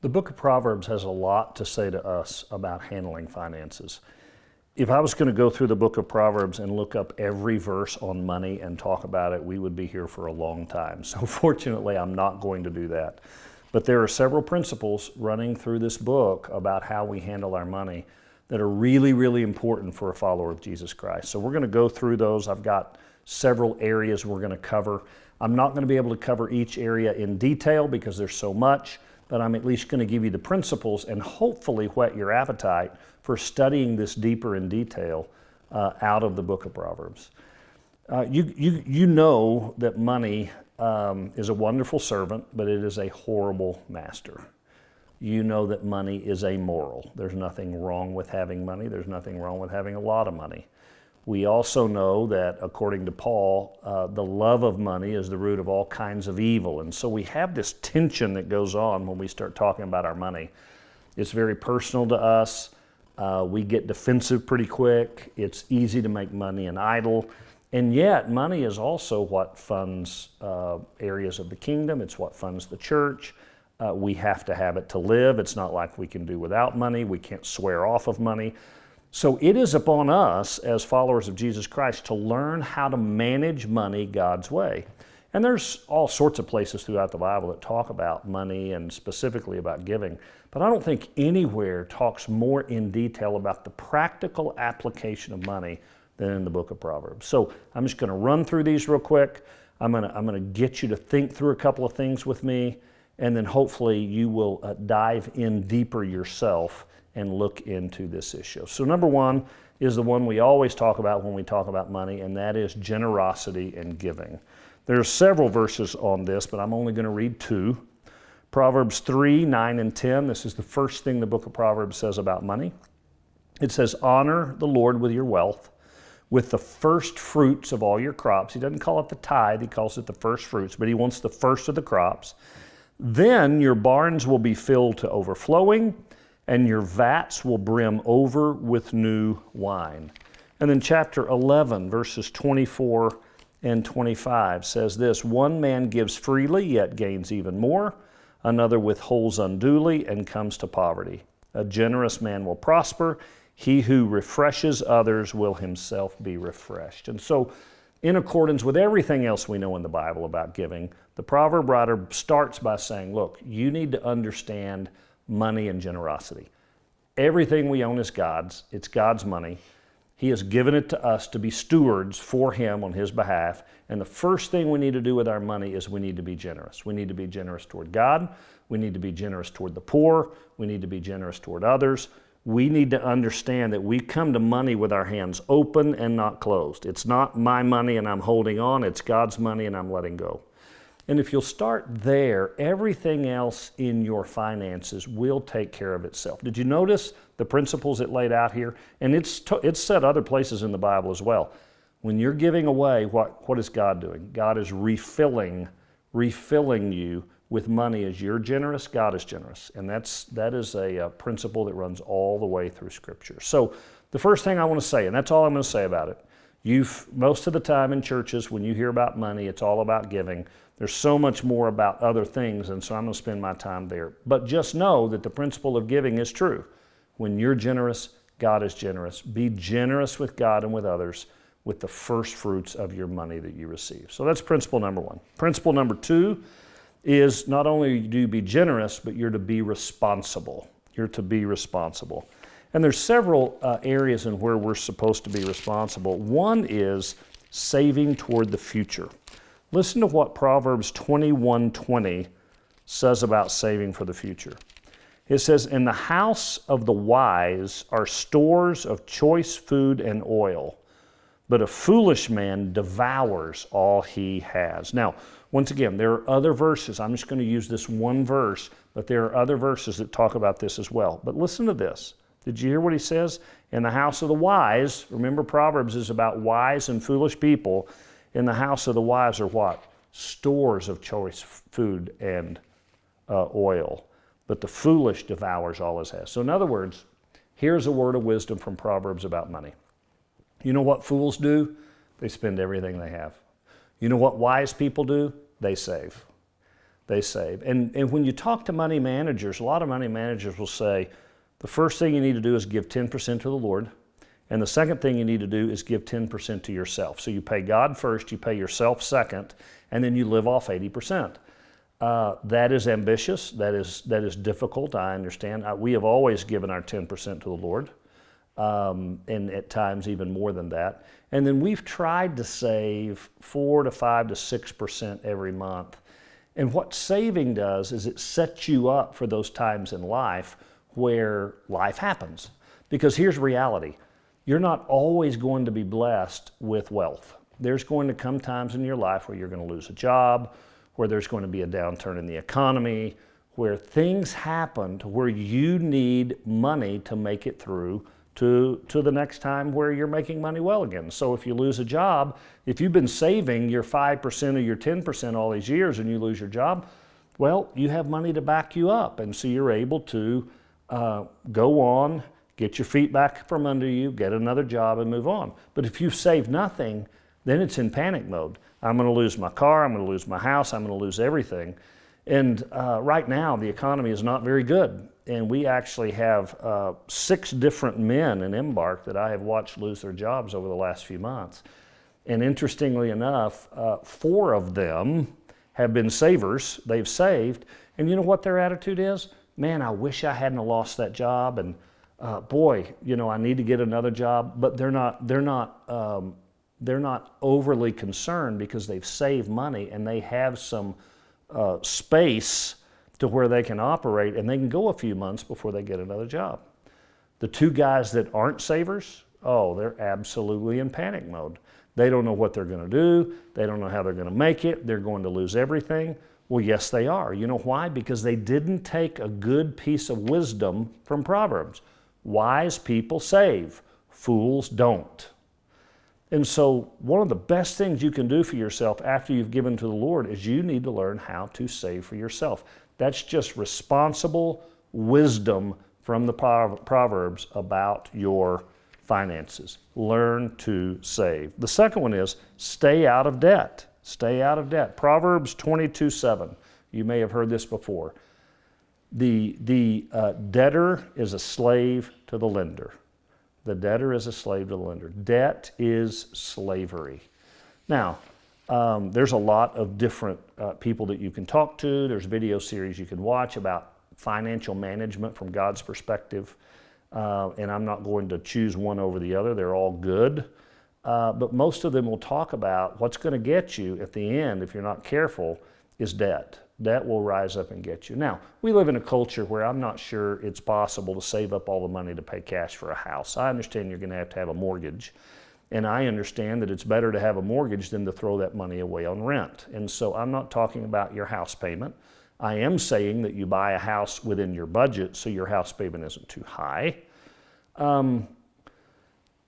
The book of Proverbs has a lot to say to us about handling finances. If I was going to go through the book of Proverbs and look up every verse on money and talk about it, we would be here for a long time. So fortunately, I'm not going to do that. But there are several principles running through this book about how we handle our money that are really, really important for a follower of Jesus Christ. So we're going to go through those. I've got several areas we're going to cover. I'm not going to be able to cover each area in detail because there's so much, but I'm at least going to give you the principles and hopefully whet your appetite for studying this deeper in detail out of the book of Proverbs. You know that money is a wonderful servant, but it is a horrible master. You know that money is amoral. There's nothing wrong with having money. There's nothing wrong with having a lot of money. We also know that, according to Paul, the love of money is the root of all kinds of evil. And so we have this tension that goes on when we start talking about our money. It's very personal to us. We get defensive pretty quick. It's easy to make money an idol. And yet, money is also what funds areas of the kingdom. It's what funds the church. We have to have it to live. It's not like we can do without money. We can't swear off of money. So it is upon us as followers of Jesus Christ to learn how to manage money God's way. And there's all sorts of places throughout the Bible that talk about money and specifically about giving. But I don't think anywhere talks more in detail about the practical application of money than in the book of Proverbs. So I'm just going to run through these real quick. I'm going to get you to think through a couple of things with me, and then hopefully you will dive in deeper yourself and look into this issue. So number one is the one we always talk about when we talk about money, and that is generosity and giving. There are several verses on this, but I'm only going to read two. Proverbs 3, 9, and 10. This is the first thing the book of Proverbs says about money. It says, honor the Lord with your wealth, with the first fruits of all your crops. He doesn't call it the tithe, he calls it the first fruits, but he wants the first of the crops. Then your barns will be filled to overflowing, and your vats will brim over with new wine. And then chapter 11, verses 24 and 25 says this, one man gives freely, yet gains even more. Another withholds unduly and comes to poverty. A generous man will prosper. He who refreshes others will himself be refreshed. And so, in accordance with everything else we know in the Bible about giving, the proverb writer starts by saying, look, you need to understand money and generosity. Everything we own is God's. It's God's money. He has given it to us to be stewards for Him on His behalf. And the first thing we need to do with our money is we need to be generous. We need to be generous toward God. We need to be generous toward the poor. We need to be generous toward others. We need to understand that we come to money with our hands open and not closed. It's not my money and I'm holding on. It's God's money and I'm letting go. And if you'll start there, everything else in your finances will take care of itself. Did you notice the principles it laid out here? And it's said other places in the Bible as well. When you're giving away, what is God doing? God is refilling you with money. As you're generous, God is generous. And that is a principle that runs all the way through Scripture. So the first thing I want to say, and that's all I'm going to say about it, most of the time in churches, when you hear about money, it's all about giving. There's so much more about other things, and so I'm going to spend my time there. But just know that the principle of giving is true. When you're generous, God is generous. Be generous with God and with others with the first fruits of your money that you receive. So that's principle number one. Principle number two is not only do you be generous, but you're to be responsible. You're to be responsible. And there's several areas in where we're supposed to be responsible. One is saving toward the future. Listen to what Proverbs 21:20 says about saving for the future. It says, in the house of the wise are stores of choice food and oil, but a foolish man devours all he has. Now, once again, there are other verses. I'm just going to use this one verse, but there are other verses that talk about this as well. But listen to this. Did you hear what he says? In the house of the wise, remember Proverbs is about wise and foolish people. In the house of the wise are what? Stores of choice food and oil. But the foolish devours all he has. So in other words, here's a word of wisdom from Proverbs about money. You know what fools do? They spend everything they have. You know what wise people do? They save. they save. And when you talk to money managers, a lot of money managers will say, the first thing you need to do is give 10% to the Lord. And the second thing you need to do is give 10% to yourself. So you pay God first, you pay yourself second, and then you live off 80%. That is ambitious. That is difficult. I understand. We have always given our 10% to the Lord, and at times even more than that. And then we've tried to save 4 to 5 to 6% every month. And what saving does is it sets you up for those times in life where life happens. Because here's reality. You're not always going to be blessed with wealth. There's going to come times in your life where you're going to lose a job, where there's going to be a downturn in the economy, where things happen to where you need money to make it through to the next time where you're making money well again. So if you lose a job, if you've been saving your 5% or your 10% all these years and you lose your job, well, you have money to back you up. And so you're able to go on, get your feet back from under you, get another job and move on. But if you've saved nothing, then it's in panic mode. I'm going to lose my car, I'm going to lose my house, I'm going to lose everything. And right now, the economy is not very good. And we actually have 6 different men in Embark that I have watched lose their jobs over the last few months. And interestingly enough, 4 of them have been savers. They've saved. And you know what their attitude is? Man, I wish I hadn't lost that job. And boy, you know, I need to get another job. But they're not overly concerned because they've saved money and they have some space to where they can operate, and they can go a few months before they get another job. The 2 guys that aren't savers, oh, they're absolutely in panic mode. They don't know what they're going to do. They don't know how they're going to make it. They're going to lose everything. Well, yes, they are. You know why? Because they didn't take a good piece of wisdom from Proverbs. Wise people save. Fools don't. And so one of the best things you can do for yourself after you've given to the Lord is you need to learn how to save for yourself. That's just responsible wisdom from the Proverbs about your finances. Learn to save. The second one is stay out of debt. Stay out of debt. Proverbs 22:7. You may have heard this before. The debtor is a slave to the lender. The debtor is a slave to the lender. Debt is slavery. Now, there's a lot of different people that you can talk to. There's video series you can watch about financial management from God's perspective. And I'm not going to choose one over the other. They're all good. But most of them will talk about what's going to get you at the end, if you're not careful, is debt. Debt will rise up and get you. Now, we live in a culture where I'm not sure it's possible to save up all the money to pay cash for a house. I understand you're going to have a mortgage. And I understand that it's better to have a mortgage than to throw that money away on rent. And so I'm not talking about your house payment. I am saying that you buy a house within your budget so your house payment isn't too high.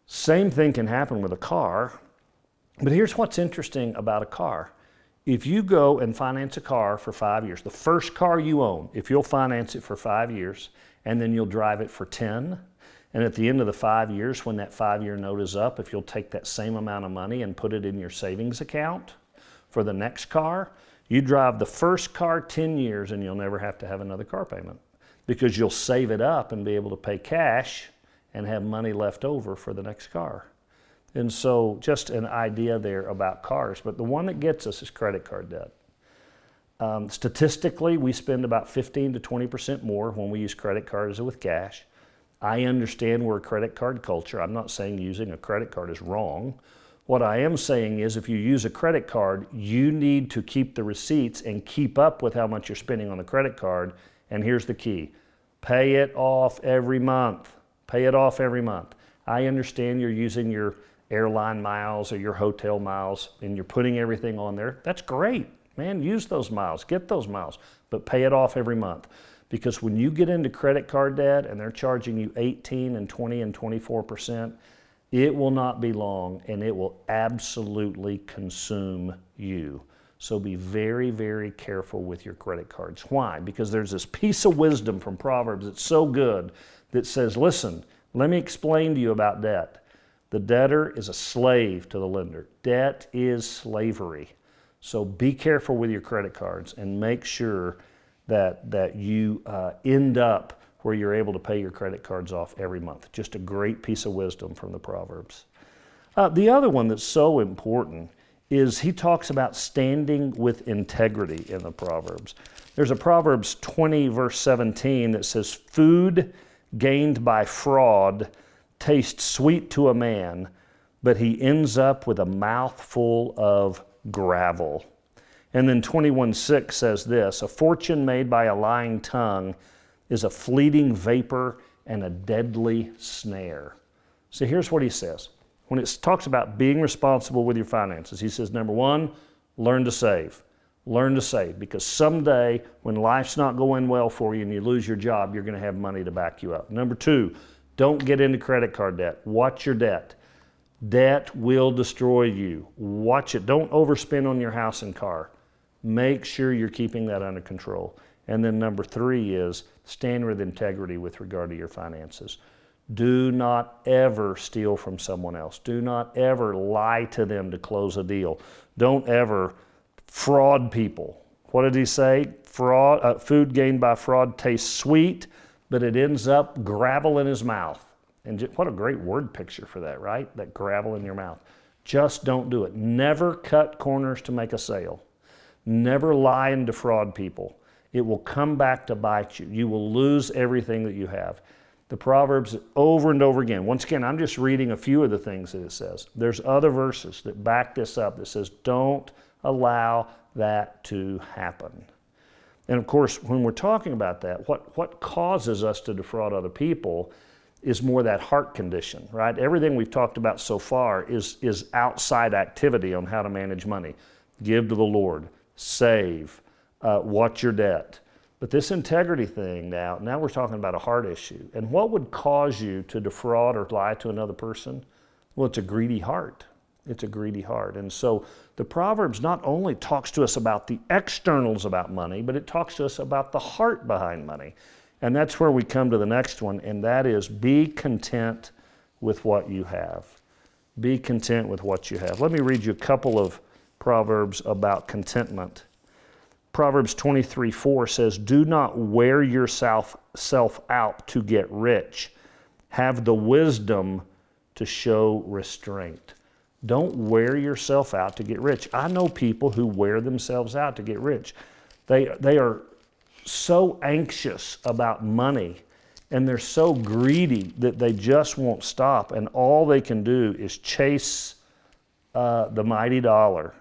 Same thing can happen with a car. But here's what's interesting about a car. If you go and finance a car for 5 years, the first car you own, if you'll finance it for 5 years and then you'll drive it for 10, and at the end of the 5 years, when that 5-year note is up, if you'll take that same amount of money and put it in your savings account for the next car, you drive the first car 10 years and you'll never have to have another car payment because you'll save it up and be able to pay cash and have money left over for the next car. And so just an idea there about cars. But the one that gets us is credit card debt. Statistically, we spend about 15 to 20% more when we use credit cards than with cash. I understand we're a credit card culture. I'm not saying using a credit card is wrong. What I am saying is if you use a credit card, you need to keep the receipts and keep up with how much you're spending on the credit card. And here's the key. Pay it off every month. Pay it off every month. I understand you're using your airline miles or your hotel miles and you're putting everything on there. That's great. Man, use those miles. Get those miles. But pay it off every month. Because when you get into credit card debt and they're charging you 18 and 20 and 24%, it will not be long and it will absolutely consume you. So be very, very careful with your credit cards. Why? Because there's this piece of wisdom from Proverbs that's so good that says, listen, let me explain to you about debt. The debtor is a slave to the lender. Debt is slavery. So be careful with your credit cards and make sure that you end up where you're able to pay your credit cards off every month. Just a great piece of wisdom from the Proverbs. The other one that's so important is he talks about standing with integrity in the Proverbs. There's a Proverbs 20 verse 17 that says, "Food gained by fraud tastes sweet to a man, but he ends up with a mouthful of gravel." And then 21:6 says this, "A fortune made by a lying tongue is a fleeting vapor and a deadly snare." So here's what he says. When it talks about being responsible with your finances, he says, number one, learn to save. Learn to save, because someday when life's not going well for you and you lose your job, you're going to have money to back you up. Number two, don't get into credit card debt. Watch your debt. Debt will destroy you. Watch it. Don't overspend on your house and car. Make sure you're keeping that under control. And then number three is stand with integrity with regard to your finances. Do not ever steal from someone else. Do not ever lie to them to close a deal. Don't ever fraud people. What did he say? Food gained by fraud tastes sweet, but it ends up gravel in his mouth. And what a great word picture for that, right? That gravel in your mouth. Just don't do it. Never cut corners to make a sale. Never lie and defraud people. It will come back to bite you. You will lose everything that you have. The Proverbs over and over again. Once again, I'm just reading a few of the things that it says. There's other verses that back this up that says, don't allow that to happen. And of course, when we're talking about that, what causes us to defraud other people is more that heart condition, right? Everything we've talked about so far is outside activity on how to manage money. Give to the Lord, save, watch your debt. But this integrity thing now we're talking about a heart issue. And what would cause you to defraud or lie to another person? Well, it's a greedy heart. It's a greedy heart. And so the Proverbs not only talks to us about the externals about money, but it talks to us about the heart behind money. And that's where we come to the next one, and that is be content with what you have. Be content with what you have. Let me read you a couple of Proverbs about contentment. Proverbs 23:4 says, "Do not wear yourself out to get rich. Have the wisdom to show restraint." Don't wear yourself out to get rich. I know people who wear themselves out to get rich. They are so anxious about money, and they're so greedy that they just won't stop, and all they can do is chase the mighty dollar.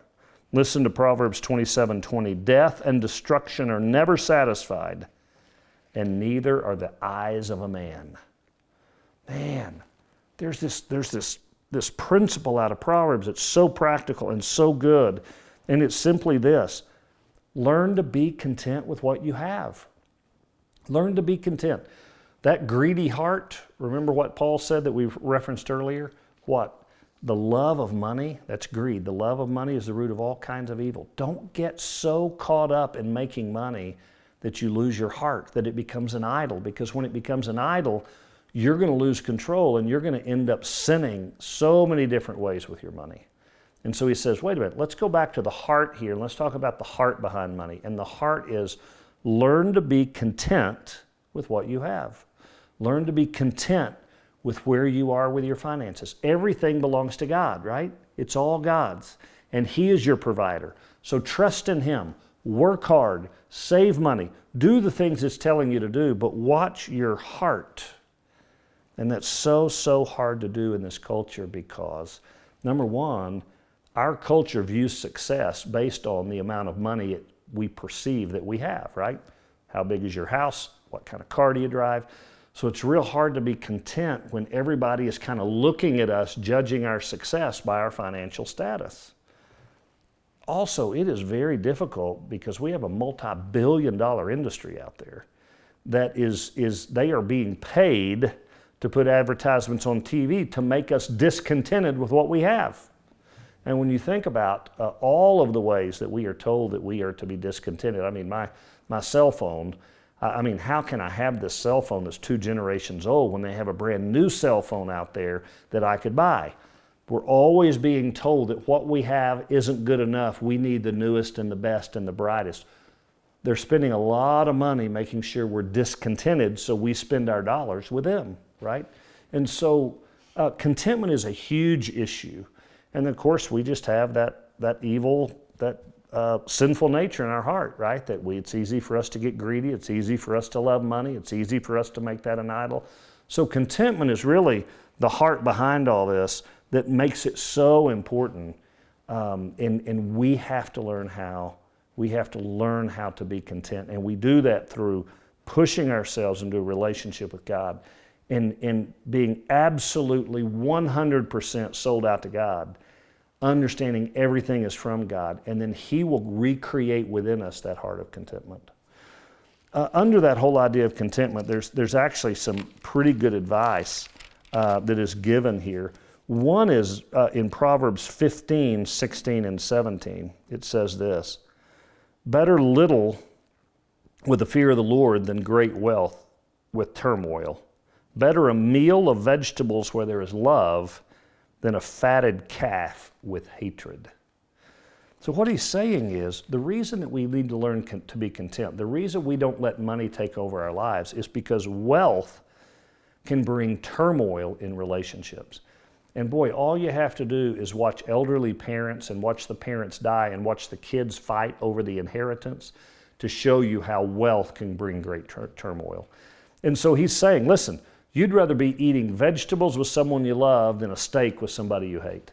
Listen to Proverbs 27:20. "Death and destruction are never satisfied, and neither are the eyes of a man." Man, there's this principle out of Proverbs that's so practical and so good, and it's simply this: learn to be content with what you have. Learn to be content. That greedy heart, remember what Paul said that we've referenced earlier? What? The love of money, that's greed. The love of money is the root of all kinds of evil. Don't get so caught up in making money that you lose your heart, that it becomes an idol. Because when it becomes an idol, you're going to lose control and you're going to end up sinning so many different ways with your money. And so he says, wait a minute, let's go back to the heart here and let's talk about the heart behind money. And the heart is learn to be content with what you have. Learn to be content with where you are with your finances. Everything belongs to God, right? It's all God's. And He is your provider. So trust in Him. Work hard. Save money. Do the things it's telling you to do, but watch your heart. And that's so hard to do in this culture because, number one, our culture views success based on the amount of money we perceive that we have, right? How big is your house? What kind of car do you drive? So it's real hard to be content when everybody is kind of looking at us, judging our success by our financial status. Also, it is very difficult because we have a multi-billion-dollar industry out there that they are being paid to put advertisements on TV to make us discontented with what we have. And when you think about all of the ways that we are told that we are to be discontented, I mean, my cell phone, I mean, how can I have this cell phone that's 2 generations old when they have a brand new cell phone out there that I could buy? We're always being told that what we have isn't good enough. We need the newest and the best and the brightest. They're spending a lot of money making sure we're discontented, so we spend our dollars with them, right? And so contentment is a huge issue. And of course, we just have that evil, that sinful nature in our heart, right? That it's easy for us to get greedy. It's easy for us to love money. It's easy for us to make that an idol. So contentment is really the heart behind all this that makes it so important. And we have to learn how. We have to learn how to be content. And we do that through pushing ourselves into a relationship with God and being absolutely 100% sold out to God, understanding everything is from God, and then He will recreate within us that heart of contentment. Under that whole idea of contentment, there's actually some pretty good advice that is given here. One is in Proverbs 15, 16, and 17. It says this: better little with the fear of the Lord than great wealth with turmoil. Better a meal of vegetables where there is love than a fatted calf with hatred. So what he's saying is, the reason that we need to learn to be content, the reason we don't let money take over our lives is because wealth can bring turmoil in relationships. And boy, all you have to do is watch elderly parents and watch the parents die and watch the kids fight over the inheritance to show you how wealth can bring great turmoil. And so he's saying, listen, you'd rather be eating vegetables with someone you love than a steak with somebody you hate.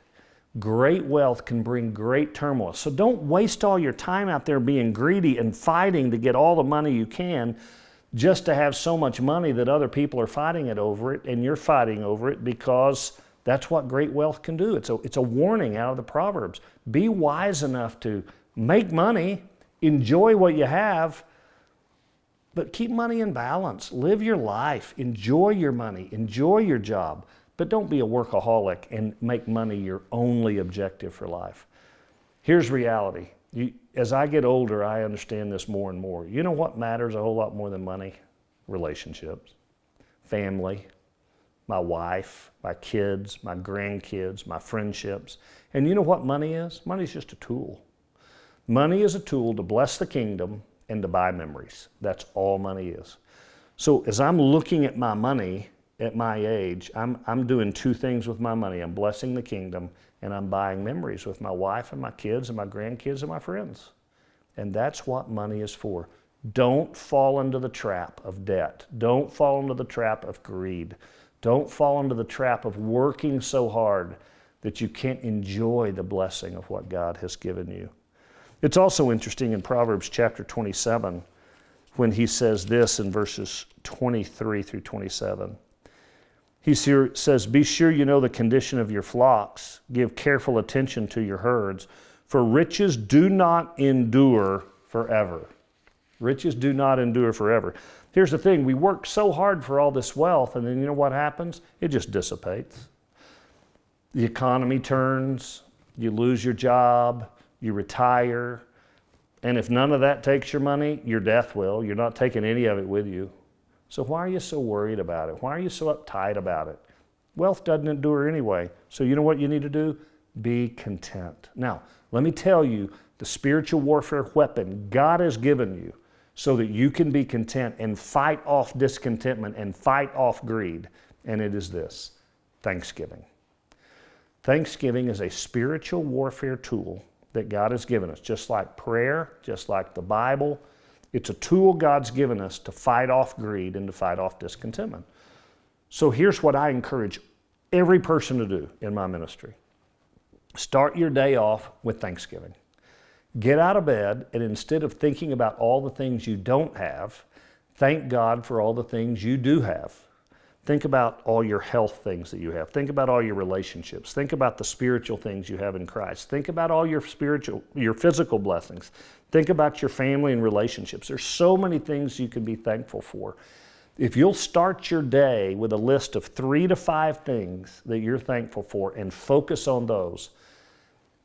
Great wealth can bring great turmoil. So don't waste all your time out there being greedy and fighting to get all the money you can just to have so much money that other people are fighting it over it and you're fighting over it, because that's what great wealth can do. It's a warning out of the Proverbs. Be wise enough to make money, enjoy what you have, but keep money in balance. Live your life. Enjoy your money. Enjoy your job. But don't be a workaholic and make money your only objective for life. Here's reality. As I get older, I understand this more and more. You know what matters a whole lot more than money? Relationships, family, my wife, my kids, my grandkids, my friendships. And you know what money is? Money is just a tool. Money is a tool to bless the kingdom and to buy memories. That's all money is. So as I'm looking at my money at my age, I'm doing two things with my money. I'm blessing the kingdom and I'm buying memories with my wife and my kids and my grandkids and my friends. And that's what money is for. Don't fall into the trap of debt. Don't fall into the trap of greed. Don't fall into the trap of working so hard that you can't enjoy the blessing of what God has given you. It's also interesting in Proverbs chapter 27 when he says this in verses 23 through 27. He says, be sure you know the condition of your flocks. Give careful attention to your herds, for riches do not endure forever. Riches do not endure forever. Here's the thing, we work so hard for all this wealth, and then you know what happens? It just dissipates. The economy turns, you lose your job, you retire, and if none of that takes your money, your death will. You're not taking any of it with you. So why are you so worried about it? Why are you so uptight about it? Wealth doesn't endure anyway. So you know what you need to do? Be content. Now, let me tell you the spiritual warfare weapon God has given you so that you can be content and fight off discontentment and fight off greed. And it is this: Thanksgiving. Thanksgiving is a spiritual warfare tool that God has given us, just like prayer, just like the Bible. It's a tool God's given us to fight off greed and to fight off discontentment. So here's what I encourage every person to do in my ministry. Start your day off with Thanksgiving. Get out of bed, and instead of thinking about all the things you don't have, thank God for all the things you do have. Think about all your health things that you have. Think about all your relationships. Think about the spiritual things you have in Christ. Think about all your physical blessings. Think about your family and relationships. There's so many things you can be thankful for. If you'll start your day with a list of 3 to 5 things that you're thankful for and focus on those,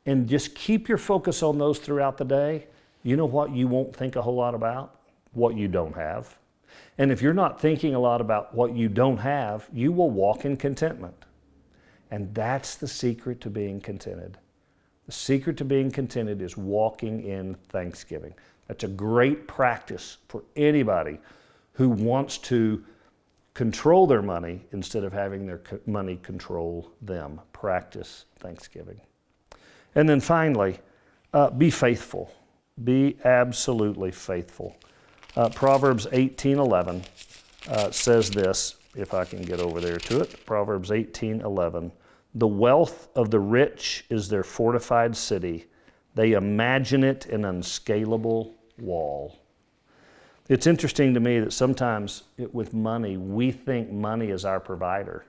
and just keep your focus on those throughout the day, you know what you won't think a whole lot about? What you don't have. And if you're not thinking a lot about what you don't have, you will walk in contentment. And that's the secret to being contented. The secret to being contented is walking in thanksgiving. That's a great practice for anybody who wants to control their money instead of having their money control them. Practice thanksgiving. And then finally, be faithful. Be absolutely faithful. Proverbs 18:11 says this, if I can get over there to it. Proverbs 18:11. The wealth of the rich is their fortified city. They imagine it an unscalable wall. It's interesting to me that sometimes with money, we think money is our provider.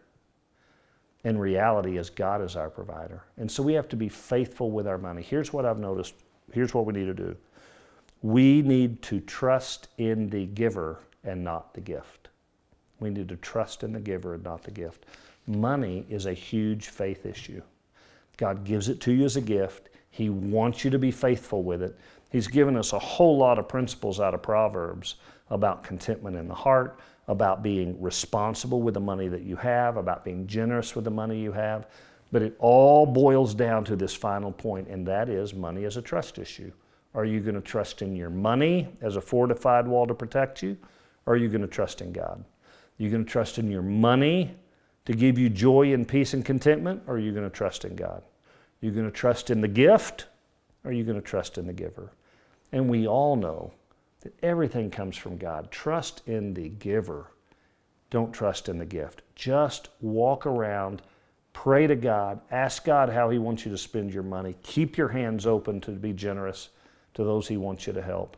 In reality, is God is our provider. And so we have to be faithful with our money. Here's what I've noticed. Here's what we need to do. We need to trust in the giver and not the gift. We need to trust in the giver and not the gift. Money is a huge faith issue. God gives it to you as a gift. He wants you to be faithful with it. He's given us a whole lot of principles out of Proverbs about contentment in the heart, about being responsible with the money that you have, about being generous with the money you have. But it all boils down to this final point, and that is money is a trust issue. Are you going to trust in your money as a fortified wall to protect you, or are you going to trust in God? Are you going to trust in your money to give you joy and peace and contentment, or are you going to trust in God? Are you going to trust in the gift, or are you going to trust in the giver? And we all know that everything comes from God. Trust in the giver. Don't trust in the gift. Just walk around, pray to God, ask God how He wants you to spend your money. Keep your hands open to be generous to those He wants you to help.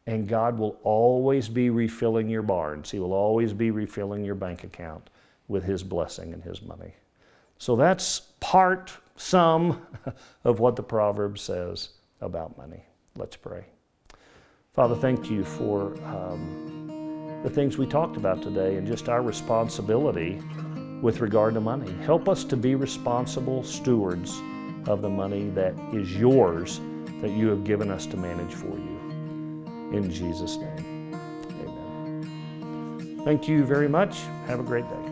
And God will always be refilling your barns. He will always be refilling your bank account with His blessing and His money. So that's some of what the Proverb says about money. Let's pray. Father, thank you for the things we talked about today and just our responsibility with regard to money. Help us to be responsible stewards of the money that is yours, that you have given us to manage for you. In Jesus' name, amen. Thank you very much. Have a great day.